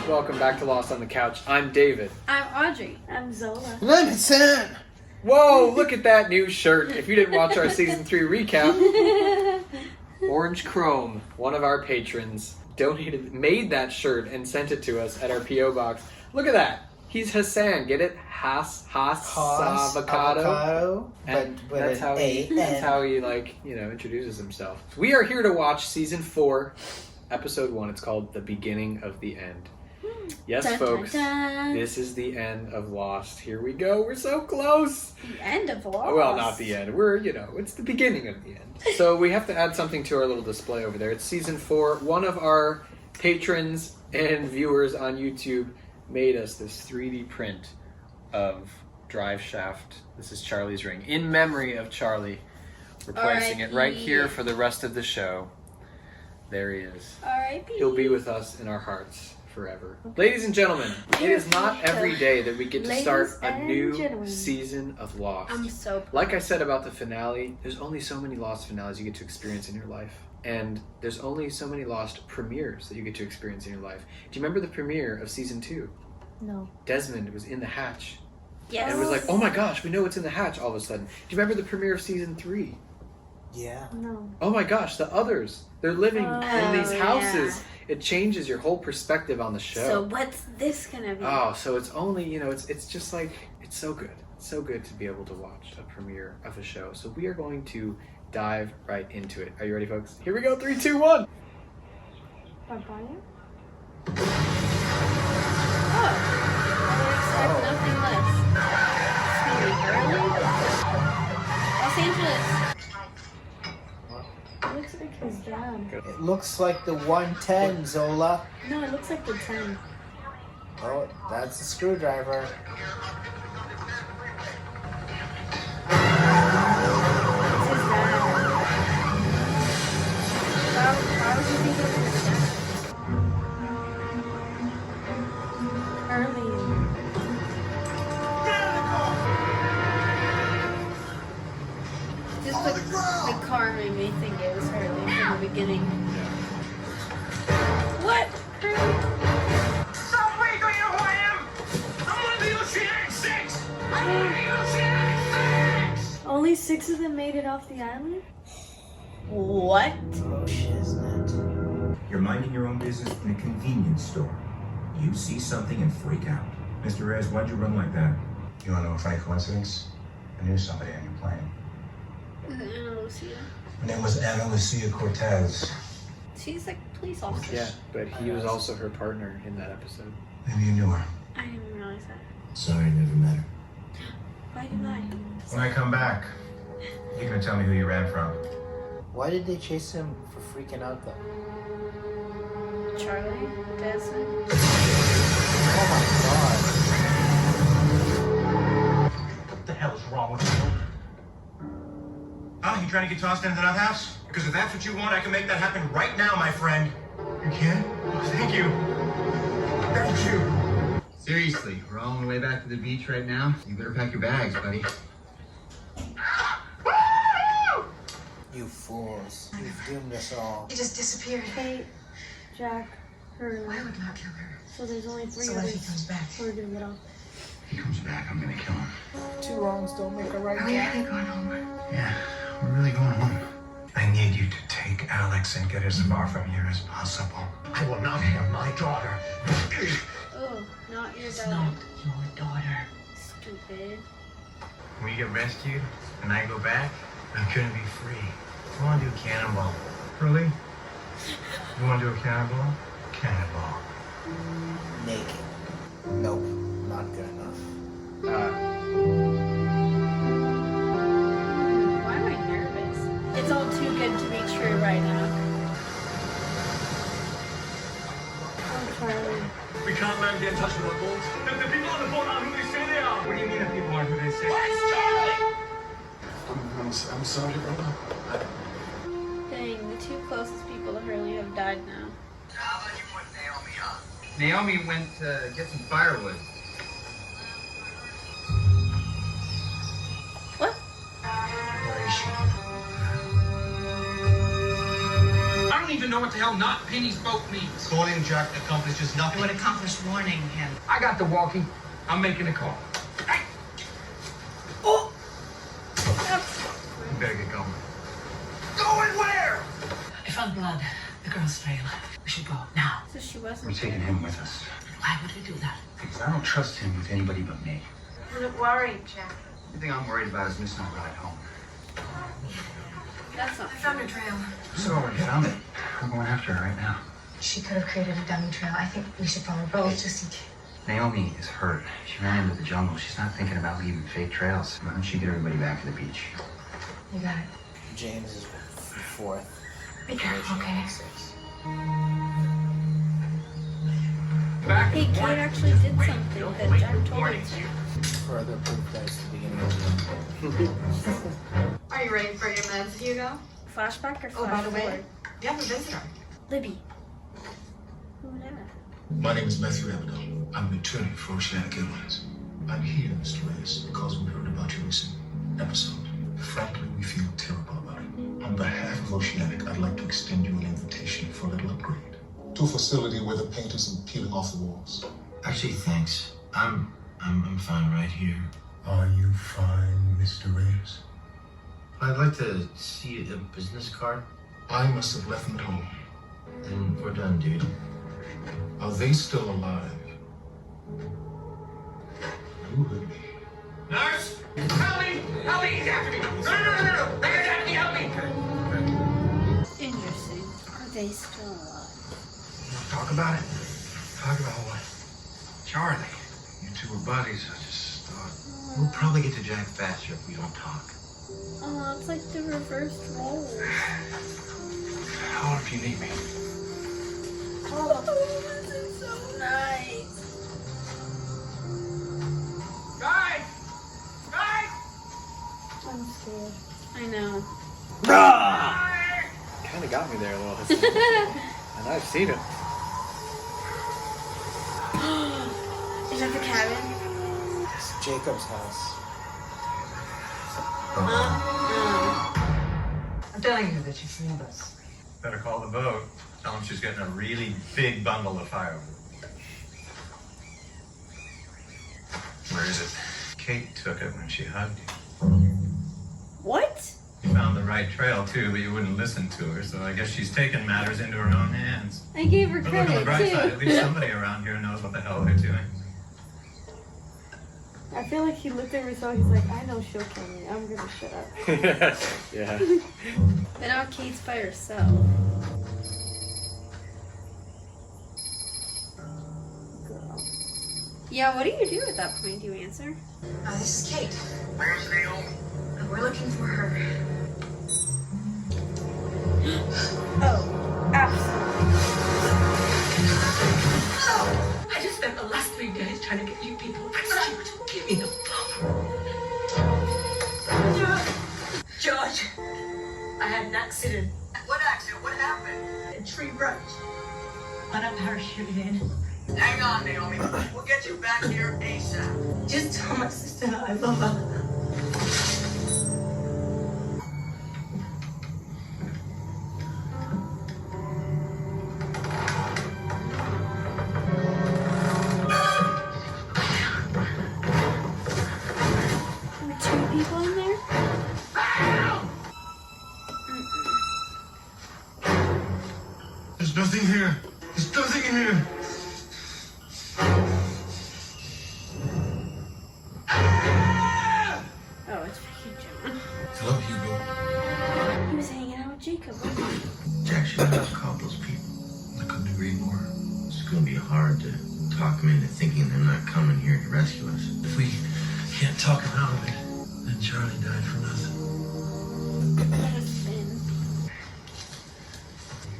Welcome back to Lost on the Couch. I'm David. I'm Audrey. I'm Zola. And I'm Hassan. Whoa, look at that new shirt. If you didn't watch our Season 3 recap, Orange Chrome, one of our patrons, made that shirt and sent it to us at our P.O. box. Look at that. He's Hassan. Get it? Haas avocado. And that's how he introduces himself. So we are here to watch Season 4, Episode 1. It's called The Beginning of the End. Yes, dun, folks, dun, dun. This is the end of Lost. Here we go. We're so close. The end of Lost? Well, not the end. It's the beginning of the end. So we have to add something to our little display over there. It's Season 4. One of our patrons and viewers on YouTube made us this 3D print of Drive Shaft. This is Charlie's ring. In memory of Charlie. We're placing it right here for the rest of the show. There he is. R.I.P. He'll be with us in our hearts forever. Ladies and gentlemen, it is not every day that we get to start a new season of Lost. I'm so proud. Like I said about the finale, there's only so many Lost finales you get to experience in your life. And there's only so many Lost premieres that you get to experience in your life. Do you remember the premiere of Season 2? No. Desmond was in the hatch. Yes. And it was like, oh my gosh, we know what's in the hatch all of a sudden. Do you remember the premiere of Season 3? Yeah. No. Oh my gosh, the others. They're living in these houses. Yeah. It changes your whole perspective on the show. So what's this gonna be? Oh, so it's only, it's just like, it's so good. It's so good to be able to watch a premiere of a show. So we are going to dive right into it. Are you ready, folks? Here we go. 3, 2, 1. Papaya? Oh. I would expect nothing less. It's gonna be Hurley? Los Angeles. It looks like his dad. It looks like the 110, Zola. No, it looks like the 10. Oh, that's the screwdriver. It's his dad. How would you think it was his dad? Hurley. Just the car made me think it was Hurley from the beginning. What? Hurley? Stop wiggling, you know who I am! I'm one of the Oceanic Six! I'm one of the Oceanic Six! Only 6 of them made it off the island? What? Oh, shiznit. You're minding your own business in a convenience store. You see something and freak out. Mr. Reyes, why'd you run like that? You want to know a funny coincidence? I knew somebody on your plane. Is it Anna Lucia? Her name was Ana Lucia Cortez. She's like a police officer. Yeah, but he was also her partner in that episode. Maybe you knew her. I didn't realize that. Sorry, I never met her. Why do I? When I come back, you're gonna tell me who you ran from. Why did they chase him for freaking out, though? Charlie? Desmond? Oh my god. What the hell is wrong with you? Oh, you trying to get tossed into that house? Because if that's what you want, I can make that happen right now, my friend. You can? Oh, thank you. Thank you. Seriously, we're all on the way back to the beach right now. You better pack your bags, buddy. You fools. You've doomed us all. He just disappeared. Kate, Jack, Hurley. I would not kill her. So there's only 3 So of what if he us comes back? who are gonna get off. If he comes back, I'm gonna kill him. 2 wrongs don't make a right. Are we really going home? Yeah, we're really going home. I need you to take Alex and get as far from here as possible. I will not have my daughter. Oh, not your It's daughter. not your daughter. Stupid. When you get rescued and I go back, I'm gonna be free. I wanna do a cannonball. Really? You wanna do a cannonball? Cannonball. Naked. Nope. Not good enough. Why am I nervous? It's all too good to be true right now. Oh, Charlie. We can't land the untouchable on board. The people on the boat aren't who they say they are! What do you mean if people aren't who they say? Where's Charlie? I'm sorry, brother. Dang, the 2 closest people to Hurley have died now. How about you put Naomi on? Naomi went to get some firewood. What? Where is she? I don't even know what the hell not Penny's boat means. Calling Jack accomplishes It nothing. would accomplish warning him. I got the walkie. I'm making a call. Oh! You better get going. Going where? I found blood. The girl's trail. We should go now. So she We're wasn't. taking him with us. Why would we do that? Because I don't trust him with anybody but me. You look worried, Jack. The thing I'm worried about is missing our ride home. That's not I found her trail. So we found it. We're going after her right now. She could have created a dummy trail. I think we should follow both just in case. Naomi is hurt. She ran into the jungle. She's not thinking about leaving fake trails. Why don't you get everybody back to the beach? You got it. James is fourth. Be careful, okay? Hey, Kate actually did something that Jack told her to. Further proof that it's the beginning of the Are you ready for your meds, Hugo? Flashback or flash Oh, by the way, forward? you have a visitor. Libby. Who that? My name is Matthew Abaddon. I'm an attorney for Oceanic Airlines. I'm here, Mr. Reyes, because we heard about your recent episode. Frankly, we feel terrible about it. On behalf of Oceanic, I'd like to extend you an invitation for a little upgrade to a facility where the paint isn't peeling off the walls. Actually, thanks. I'm fine right here. Are you fine, Mr. Reyes? I'd like to see a business card. I must have left them at home. Then we're done, dude. Are they still alive? Who hurt me? Nurse! Help me! Help me! He's after me! No! He's after me! Help me! Interesting. Are they still alive? Talk about it. Talk about what? Charlie. You two were buddies. I just thought we'll probably get to Jack faster if we don't talk. Oh, it's like the reversed role. Holler if you need me. Oh, this is so nice. Guys! Guys! I'm scared. I know. Kind of got me there a little. And I've seen it. Is that the cabin? It's Jacob's house. I'm telling you that you fooled us. Better call the boat. Tell him she's getting a really big bundle of firewood. Where is it? Kate took it when she hugged you. What? You found the right trail too, but you wouldn't listen to her, so I guess she's taken matters into her own hands. I gave her But look on the credit bright side, at least too. somebody around here knows what the hell they're doing. I feel like he looked at me, so he's like, I know she'll kill me. I'm gonna shut up. Yeah. But now Kate's by herself. Girl. Yeah, what do you do at that point? Do you answer? This is Kate. Where's Naomi? We're looking for her. Oh, absolutely. I just spent the last 3 days trying to get you people to give me the phone. George, I had an accident. What accident? What happened? A tree branch. On a parachute in. Hang on, Naomi. We'll get you back here ASAP. Just tell my sister I love her. There were 2 people in there? There's nothing here. There's nothing here. Oh, it's freaking John. Hello, Hugo. He was hanging out with Jacob, wasn't he? Jack should have called those people. I couldn't agree more. It's gonna be hard to talk them into thinking they're not coming here to rescue us. If we can't talk him out of it, then Charlie died for nothing. That has been.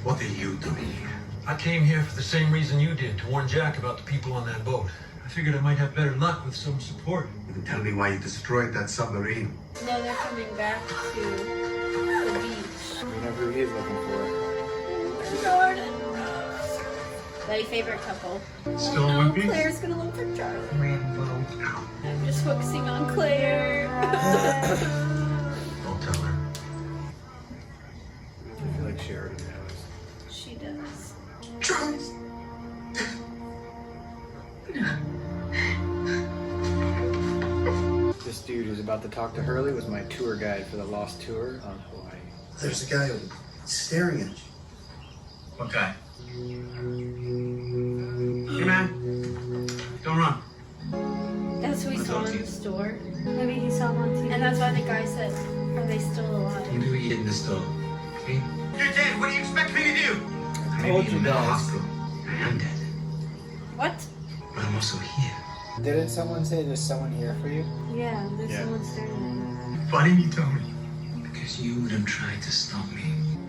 What are you doing here? I came here for the same reason you did, to warn Jack about the people on that boat. I figured I might have better luck with some support. You can tell me why you destroyed that submarine. No, they're coming back to the beach. We know who he's looking for. Jordan Rose. My favorite couple. Still No, with me? Claire's gonna look for Charlie. Rainbow. I'm just focusing on Claire. Don't tell her. I feel like she already knows. Carl's This dude who's about to talk to Hurley was my tour guide for the Lost tour on Hawaii. There's a guy staring at you. What guy? Hey, man. Don't run. That's who we saw in the store. Maybe he saw him on TV. And that's why the guy said, are they still alive? Maybe we get in the store. Okay? You're dead. What do you expect me to do? Maybe in the guys. hospital. I am dead. What? But I'm also here. Didn't someone say there's someone here for you? Yeah, there's someone staring at you. Why didn't you tell me? Because you would have tried to stop me.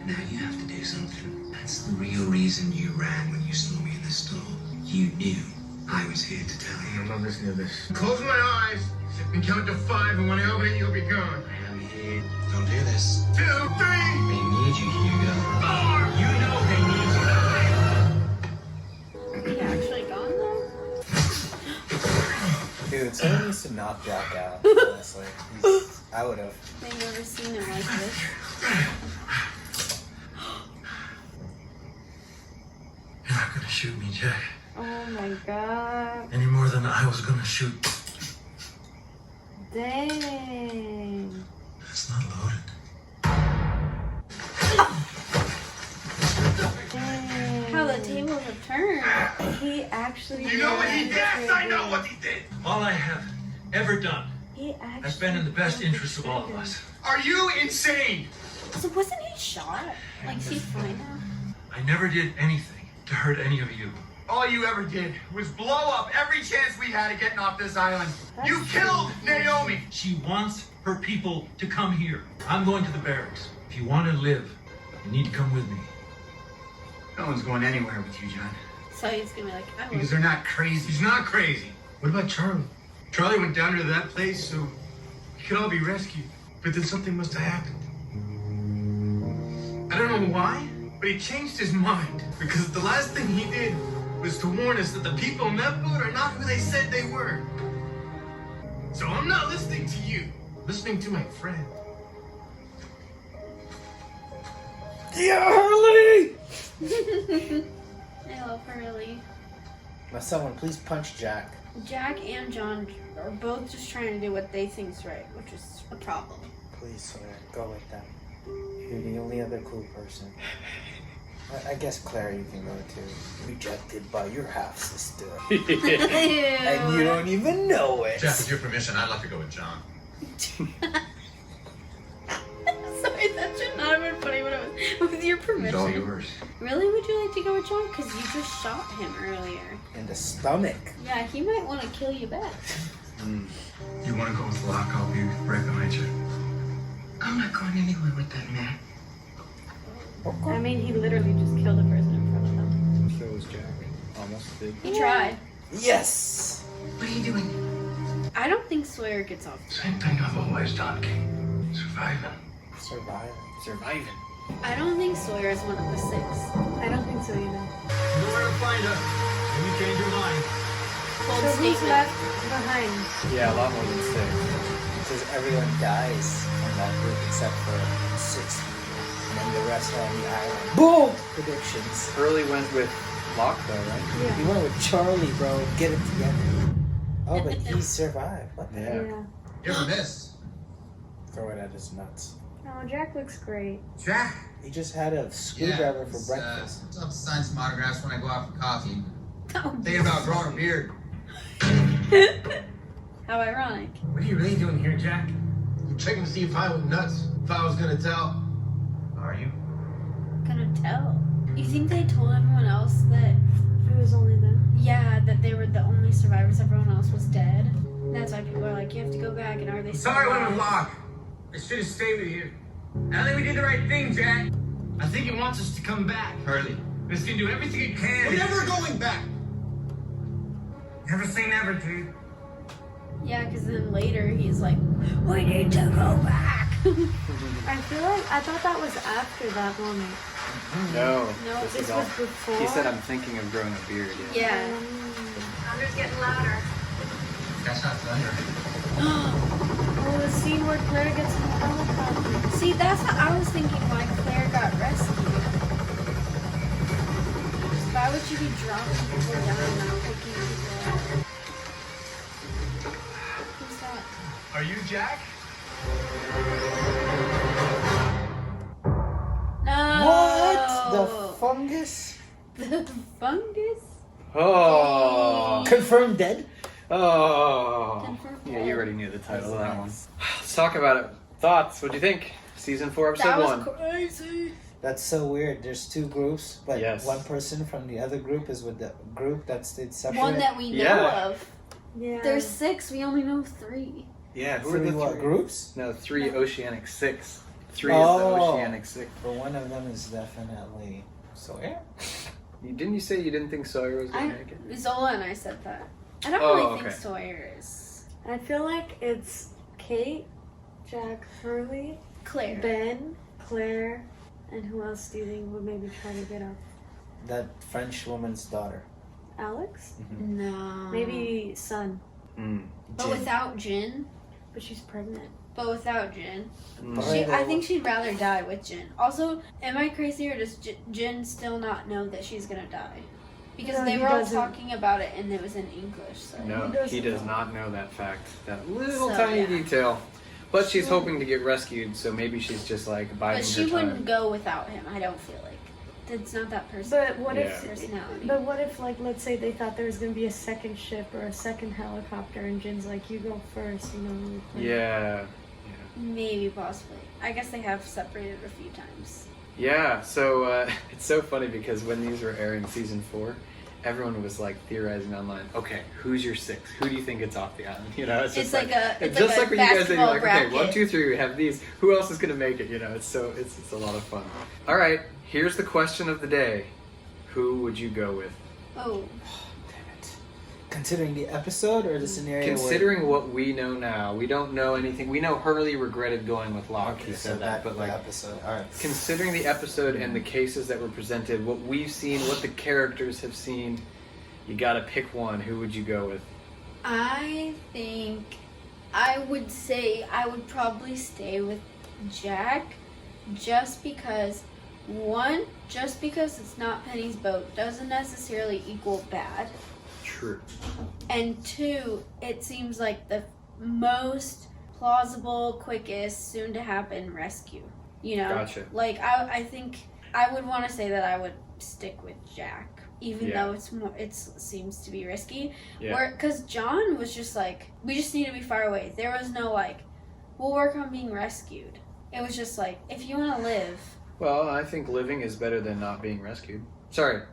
Now you have to do something. That's the real reason you ran when you saw me in the store. You knew I was here to tell you. I'm not listening to this. Close my eyes and count to 5, and when I open it, you'll be gone. I'm here. Don't do this. 2, 3, They need you, Hugo. 4. You know they need you. Is he actually gone though? Dude, someone needs to knock Jack out, honestly. I would have. They've never seen him like this. You're not gonna shoot me, Jack. Oh my god. Any more than I was gonna shoot. Dang. It's not loaded. Dang. How the tables have turned. He actually. You know what he did? Yes, I know what he did. All I have ever done He actually. has been in the best interests of all of us. Are you insane? So wasn't he shot? Like, is he fine now? I never did anything to hurt any of you. All you ever did was blow up every chance we had of getting off this island. You killed Naomi. She wants her people to come here. I'm going to the barracks. If you want to live, you need to come with me. No one's going anywhere with you, John. So he's gonna be like, I Because was. they're not crazy. He's not crazy. What about Charlie? Charlie went down to that place so we could all be rescued. But then something must have happened. I don't know why, but he changed his mind. Because the last thing he did was to warn us that the people in that boat are not who they said they were. So I'm not listening to you. I'm listening to my friend. Yeah, Hurley! I love Hurley. Now someone please punch Jack. Jack and John are both just trying to do what they think's right, which is a problem. Please, Sawyer, go with them. You're the only other cool person. I guess Claire you can go to. Rejected by your half sister. And you don't even know it. Jack, with your permission, I'd like to go with John. Sorry, that should not have been funny when it was with your permission. It's all yours. Really? Would you like to go with John? Because you just shot him earlier. In the stomach. Yeah, he might want to kill you back. You want to go with Locke? I'll be right behind you. I'm not going anywhere with that man. I mean, he literally just killed a person in front of them. So was Jack. Almost did. He tried. Yes! What are you doing? I don't think Sawyer gets off. Same thing I've always done, King. Surviving. Surviving. I don't think Sawyer is one of the 6. I don't think so either. You know where to find us. When you change your mind. Bold So who's statement. left behind? Yeah, a lot more than 6. It says everyone dies in that group except for 6. And then the rest are on the island. Boom! Predictions. Hurley went with Locke though, right? Yeah. He went with Charlie, bro. Get it together. Oh, but he survived. What the heck? Yeah. You ever miss? Throw it at his nuts. Oh, Jack looks great. Jack? He just had a screwdriver for breakfast. I'll have to sign some autographs when I go out for coffee. Oh, Thinking about growing a beard. how ironic. What are you really doing here, Jack? I'm checking to see if I was nuts. If I was gonna tell. Are you? Gonna tell. You think they told everyone else that, It was only them. yeah, that they were the only survivors, everyone else was dead? That's why people are like, you have to go back, and are they still Sorry, I went with alive? Locke. I should have stayed with you. I think we did the right thing, Jack. I think he wants us to come back. Hurley. He's gonna do everything he can. We're never going back. Never say never, dude. Yeah, because then later he's like, we need to go back. I feel like I thought that was after that moment. No. No, this This is all. was before. He said I'm thinking of growing a beard. Yeah. Yeah. Thunder's getting louder. That's not thunder. Oh, the scene where Claire gets in the helicopter. See, that's what I was thinking why Claire got rescued. Why would you be dropping people down and not picking people up? Who's that? Are you Jack? No. What? The fungus? The fungus? Oh. Confirmed dead? Oh. Confirmed Yeah, dead. you already knew the title of that one. Nice. Let's talk about it. Thoughts? What'd you think? Season 4, episode That was 1. crazy. That's so weird. There's two groups, but Yes. one person from the other group is with the group that stayed separate. One that we know Yeah. of. Yeah. There's 6. We only know 3. Yeah, who Three are the what, three? groups? No, 3 Oceanic 6. 3 Oh. is the Oceanic 6. But one of them is definitely Sawyer. Didn't you say you didn't think Sawyer was going to make it? Zola and I said that. I don't Oh, really okay. think Sawyer is. I feel like it's Kate, Jack, Hurley, Claire. Ben, Claire, and who else do you think would maybe try to get up? That French woman's daughter. Alex? No. Maybe Sun, But Jin. without Jin. but she's pregnant. But without Jin. Right. I think she'd rather die with Jin. Also, am I crazy or does Jin still not know that she's gonna die? Because No, they he were all doesn't. talking about it and it was in English. So. No, he does not know that fact. That little So, tiny yeah. detail. But she's hoping to get rescued, so maybe she's just like biding But she her time. wouldn't go without him. I don't feel like. It's not that person. But what Yeah. if? Personality. But what if, like, let's say they thought there was gonna be a second ship or a second helicopter, and Jin's like, "You go first," you know? Yeah. Maybe, possibly. I guess they have separated a few times. Yeah, so it's so funny because when these were airing season 4, everyone was like theorizing online, okay, who's your 6? Who do you think gets off the island? You know, it's just It's like a- it's just like a when you guys say, basketball like, okay, bracket. 1, 2, 3, we have these. Who else is gonna make it? You know, it's a lot of fun. All right, here's the question of the day: who would you go with? Oh. Damn it. Considering the episode or the scenario? Considering what we know now, we don't know anything. We know Hurley regretted going with Locke. Okay, He so said that, but the like. episode. All right. Considering the episode and the cases that were presented, what we've seen, what the characters have seen, you gotta pick one. Who would you go with? I think I would say I would probably stay with Jack just because it's not Penny's boat doesn't necessarily equal bad. True. And 2, it seems like the most plausible, quickest, soon to happen rescue. You know? Gotcha. Like I think I would want to say that I would stick with Jack. Even Yeah. though it seems to be risky. Yeah. Because John was just like, we just need to be far away. There was no like, we'll work on being rescued. It was just like, if you want to live. Well, I think living is better than not being rescued. Sorry.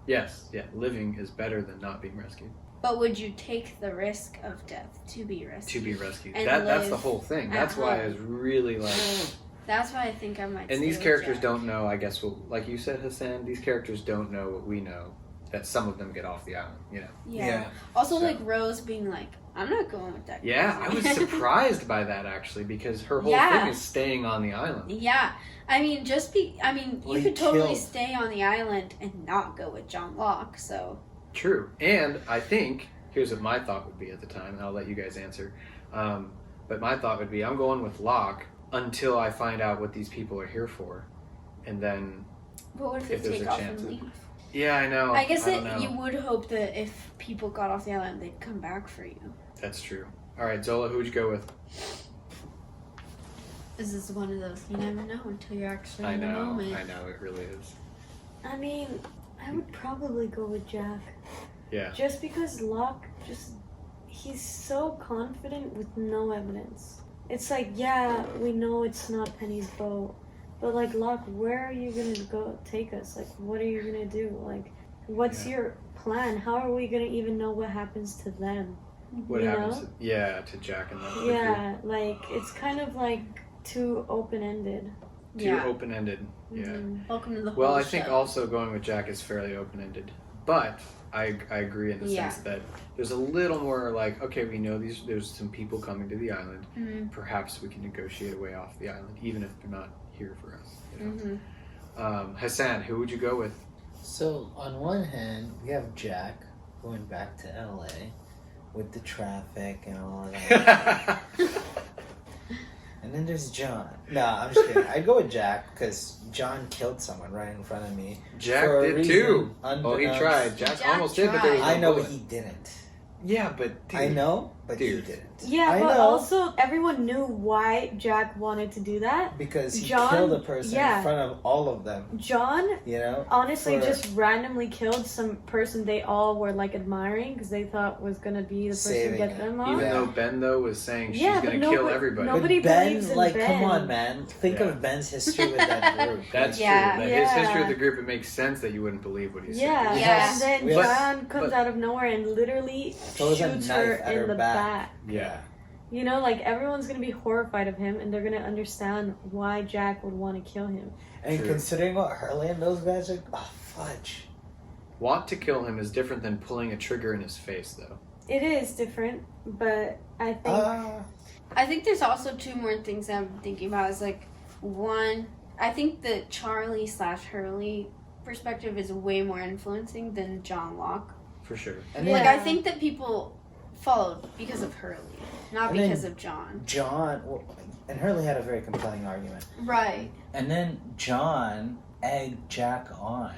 Yes. Yeah. Living is better than not being rescued. But would you take the risk of death to be rescued? To be rescued. And That's the live whole thing. at That's why I home. was really like. That's why I think I might. And stay these with characters Jack. don't know, I guess, like you said, Hassan, these characters don't know what we know. That some of them get off the island, you know. Yeah. Also, So- like Rose being like, I'm not going with that. Yeah, I crazy." was surprised by that actually because her whole Yeah. thing is staying on the island. Yeah, I mean, Well, you he could totally killed. stay on the island and not go with John Locke. So True. And I think, here's what my thought would be at the time, and I'll let you guys answer. But my thought would be, I'm going with Locke until I find out what these people are here for. And then, but what if If they there's take a off chance and of- leave? yeah, I know. I guess don't know. you would hope that if people got off the island, they'd come back for you. That's true. All right, Zola, who would you go with? This is one of those you never know until you're actually I in the know, moment. it really is. I mean, I would probably go with Jack. Yeah. Just because Locke he's so confident with no evidence. It's like, yeah, we know it's not Penny's boat, but like, Locke, where are you gonna go take us? Like, what are you gonna do? Like, what's your plan? How are we gonna even know what happens to them? What You happens? know? To Jack and the Yeah, like, it's kind of like too open-ended. Too open-ended. Yeah. Mhm. Welcome to the Well, whole I think show. also going with Jack is fairly open-ended, but I agree in the Yeah. sense that there's a little more like, okay, we know there's some people coming to the island. Mhm. Perhaps we can negotiate a way off the island, even if they're not here for us. You know? Mhm. Hassan, who would you go with? So on one hand, we have Jack going back to LA with the traffic and all of that. And then there's John. No, I'm just kidding. I'd go with Jack because John killed someone right in front of me. Jack for a did reason too. Oh, he unbeknownst- tried. Jack almost did, but there was no I know, bullet. but he didn't. Yeah, but dude. I know, but he Dude. didn't. Yeah, I but know. also everyone knew why Jack wanted to do that. Because he John- killed a person yeah. in front of all of them. John You know? honestly For just randomly killed some person they all were like admiring because they thought was gonna be the person to Saving get it. them off. Even Yeah. though Ben though was saying she's Yeah, but gonna kill nobody- everybody. nobody But Ben, believes in like, Ben. come on, man. Think Yeah. of Ben's history with that group. That's Yeah. true. That his history Yeah. with the group, it makes sense that you wouldn't believe what he's Yeah, saying. Yes. and then But- John comes but- out of nowhere and literally Throws a shoots knife her at in her the back. Yeah. You know, like everyone's gonna be horrified of him, and they're gonna understand why Jack would want to kill him. And True. considering what Hurley and those guys are, oh fudge. Want to kill him is different than pulling a trigger in his face, though. It is different, but I think I think there's also two more things I'm thinking about. Is like, one, I think the Charlie / Hurley perspective is way more influencing than John Locke. For sure. And Like, then I think that people followed because of Hurley, not And then- because of John. John, well, and Hurley had a very compelling argument. Right. And then John egged Jack on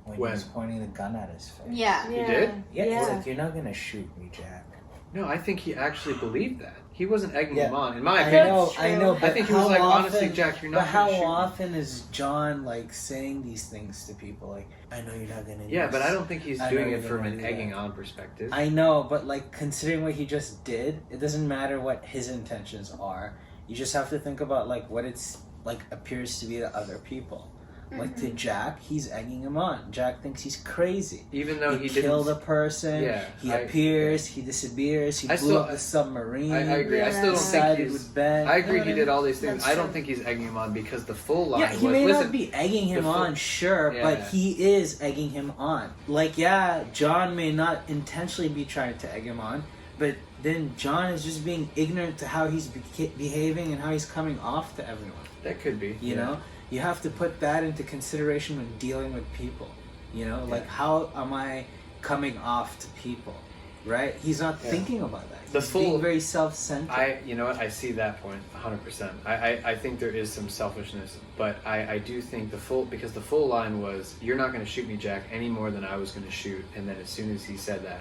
when When? he was pointing the gun at his face. Yeah. yeah, did? Yeah, he's yeah. like, you're not gonna shoot me, Jack. No, I think he actually believed that. He wasn't egging Yeah. him on. In my I opinion, know, That's I true. know, I but think he was how like, often, honestly, Jack, you're but not how gonna shoot me. often is John like saying these things to people? Like, I know you're not gonna. Yeah, do but I this. don't think he's I doing know it you're from gonna an do egging that. on perspective. I know, but like considering what he just did, it doesn't matter what his intentions are. You just have to think about like what it's like appears to be to other people. Like to Jack, he's egging him on. Jack thinks he's crazy. Even though he killed didn't. a person, Yeah, he I- appears, he disappears, he I blew still- up the submarine. I agree. I still don't think sided he's. with Ben. I agree You know he what did all these things. That's I don't true. think he's egging him on because the full line Yeah, he was. may Listen, not be egging him the full- on, sure, Yeah. but he is egging him on. Like, yeah, John may not intentionally be trying to egg him on, but then John is just being ignorant to how he's behaving and how he's coming off to everyone. that could be. You know, you have to put that into consideration when dealing with people. You know, like how am I coming off to people, right? He's not thinking about that. The He's full- being very self-centered. You know what? I see that point 100%. I think there is some selfishness, but I do think because the full line was, you're not going to shoot me, Jack, any more than I was going to shoot. And then as soon as he said that,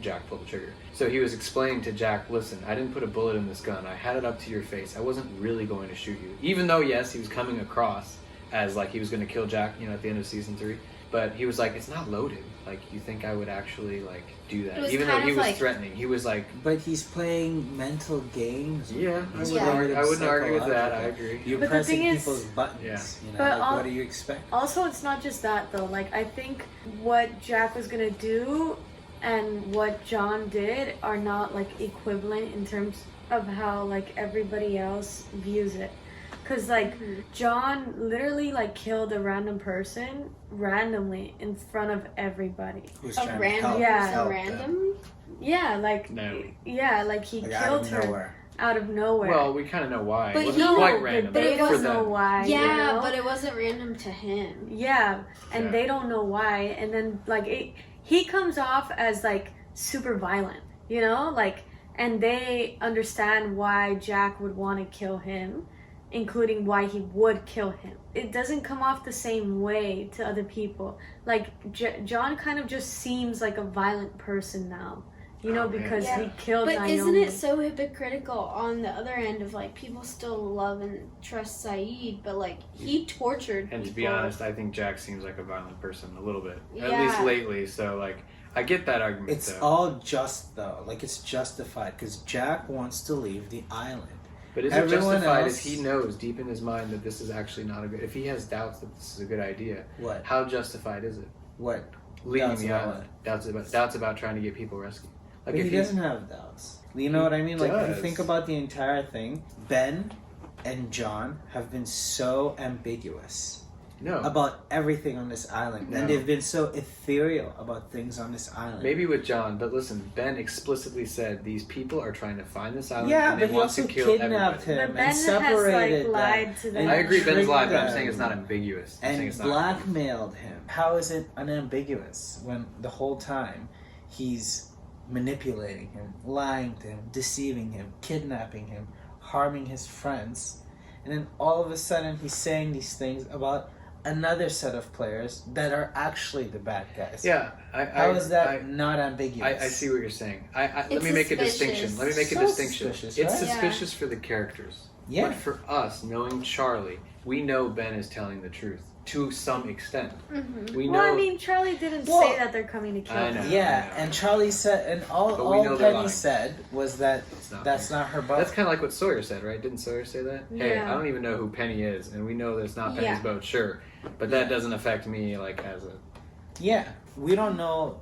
Jack pulled the trigger. So he was explaining to Jack, listen, I didn't put a bullet in this gun. I had it up to your face. I wasn't really going to shoot you. Even though, yes, he was coming across as like he was going to kill Jack, you know, at the end of season 3. But he was like, it's not loaded. Like, you think I would actually, like, do It that? was Even though kind he of was like- threatening. He was like, But he's playing mental games. yeah, I He's wouldn't, Yeah. argue, I wouldn't argue with that. I psychological. agree. You're But the pressing thing is- people's buttons. Yeah. You know, But like, all- what do you expect? Also, it's not just that though. Like, I think what Jack was gonna do and what John did are not like equivalent in terms of how like everybody else views it. Cause like John literally like killed a random person randomly in front of everybody. Who's A trying to random help, Yeah. person, help them. random? Yeah, like No. yeah, like he Like, out killed of her nowhere. out of nowhere. Well, we kind of know why. But It wasn't he- quite but random. they for don't know them. why. Yeah, you know? but it wasn't random to him. Yeah, and Yeah. they don't know why. And then like he comes off as like super violent, you know, like, and they understand why Jack would want to kill him, including why he would kill him. It doesn't come off the same way to other people. Like John kind of just seems like a violent person now, you know, Oh, man. because Yeah. he killed But Naomi. isn't it so hypocritical on the other end of like people still love and trust Saeed, but like he tortured And to people. be honest, I think Jack seems like a violent person a little bit, at Yeah. least lately. So like, I get that argument. It's though. all just though, like it's justified because Jack wants to leave the island. But is it everyone justified else- if he knows deep in his mind that this is actually not a good? If he has doubts that this is a good idea, What? how justified is it? What? Leaving Doubts the about island, doubts about trying to get people rescued. Like But if he he's- doesn't have doubts. You know what I mean? Like if you does. think about the entire thing, Ben and John have been so ambiguous no, about everything on this island, No. and they've been so ethereal about things on this island. maybe with John, but listen, Ben explicitly said these people are trying to find this island. Yeah, and but they he want also to kill kidnapped everybody. him But Ben and separated has like lied them. to them. and I agree, Ben's tricked lying, but I'm them saying it's not ambiguous. I'm saying and it's not. blackmailed him. How is it unambiguous when the whole time he's manipulating him, lying to him, deceiving him, kidnapping him, harming his friends, and then all of a sudden he's saying these things about another set of players that are actually the bad guys. Yeah. How is that not ambiguous? I see what you're saying. Let It's me make a suspicious. distinction. Let me make a So distinction. suspicious, It's right? suspicious for the characters. Yeah. But for us, knowing Charlie, we know Ben is telling the truth to some extent. Mm-hmm. We know. Well, I mean, Charlie didn't Well, say that they're coming to kill I him. know. Yeah, and Charlie said, and all But we know they're Penny lying. said was that that's not her boat. That's kind of like what Sawyer said, right? Didn't Sawyer say that? Hey, Yeah. I don't even know who Penny is, and we know that it's not Penny's Yeah. boat, sure. But that doesn't affect me, like, as a... Yeah, we don't know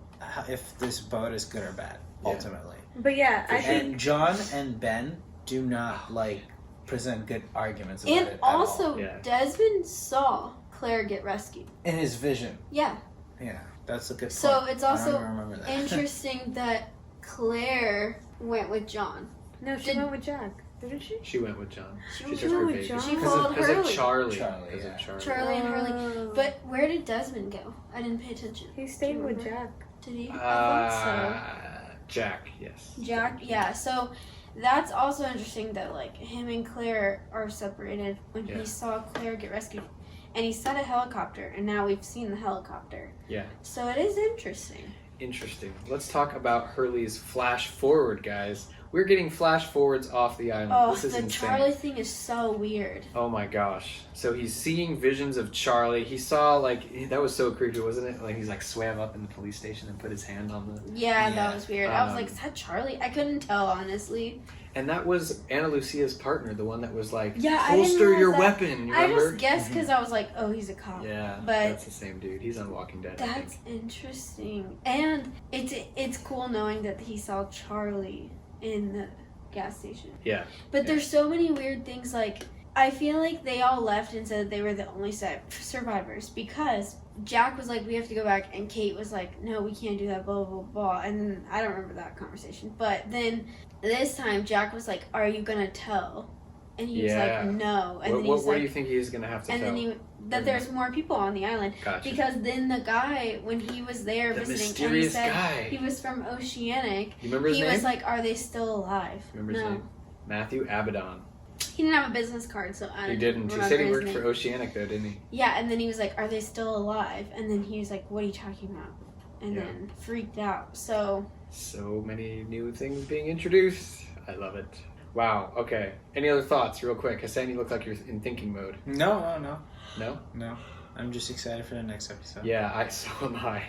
if this boat is good or bad, Yeah. ultimately. But yeah, I think. And John and Ben do not, like, present good arguments about it And at all. also, Yeah. Desmond saw Claire get rescued. In his vision. Yeah. Yeah, that's a good point. So it's I also don't remember that. interesting that Claire went with John. No, she Did- went with Jack, didn't she? She went with John. She She went took her with baby. John? She Because followed of, because of Hurley. Charlie. Charlie, Because yeah. of Charlie. Charlie and Hurley. Oh. But where did Desmond go? I didn't pay attention. He stayed Do you with remember? Jack. Did he? I thought Jack, yes. so. Jack, yeah. So that's also interesting that like him and Claire are separated when Yeah. he saw Claire get rescued. And he said a helicopter, and now we've seen the helicopter. Yeah. So it is interesting. Interesting. Let's talk about Hurley's flash forward, guys. We're getting flash forwards off the island. Oh, This is the insane. Charlie thing is so weird. Oh my gosh. So he's seeing visions of Charlie. He saw, like, that was so creepy, wasn't it? Like, he's like swam up in the police station and put his hand on the... Yeah, Yeah. that was weird. I was like, Um, is that Charlie? I couldn't tell, honestly. And that was Ana Lucia's partner, the one that was like, Yeah, I didn't holster your realize that. weapon, you I remember? just guessed because I was like, oh, he's a cop. Yeah, But that's the same dude. He's on Walking Dead, I that's think. interesting. And it's cool knowing that he saw Charlie in the gas station. Yeah. But Yeah. there's so many weird things, like, I feel like they all left and said they were the only survivors because Jack was like, we have to go back, and Kate was like, no, we can't do that, blah, blah, blah. And then, I don't remember that conversation. But then this time, Jack was like, are you going to tell? And he Yeah. was like, no. And then What he's do like, you think he's going to have to and tell? then that there's more people on the island. Gotcha. Because then the guy, when he was there The visiting, mysterious and he said guy. he was from Oceanic, You remember his he name? was like, are they still alive? Remember his no. name? Matthew Abaddon. He didn't have a business card, so I He didn't didn't. He remember said he his worked name. for Oceanic, though, didn't he? Yeah, and then he was like, are they still alive? And then he was like, what are you talking about? And Yeah. then freaked out. So, So many new things being introduced. I love it. Wow. Okay. Any other thoughts, real quick? Hassan, you look like you're in thinking mode. No. No? I'm just excited for the next episode. Yeah, so am I.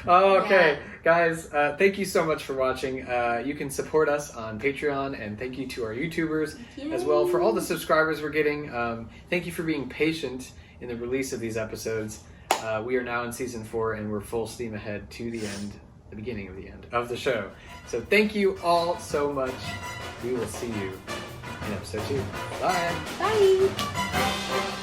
Okay, guys, thank you so much for watching. You can support us on Patreon, and thank you to our YouTubers as well for all the subscribers we're getting. Thank you for being patient in the release of these episodes. We are now in season 4, and we're full steam ahead to the end, the beginning of the end of the show. So thank you all so much. We will see you in episode 2. Bye. bye!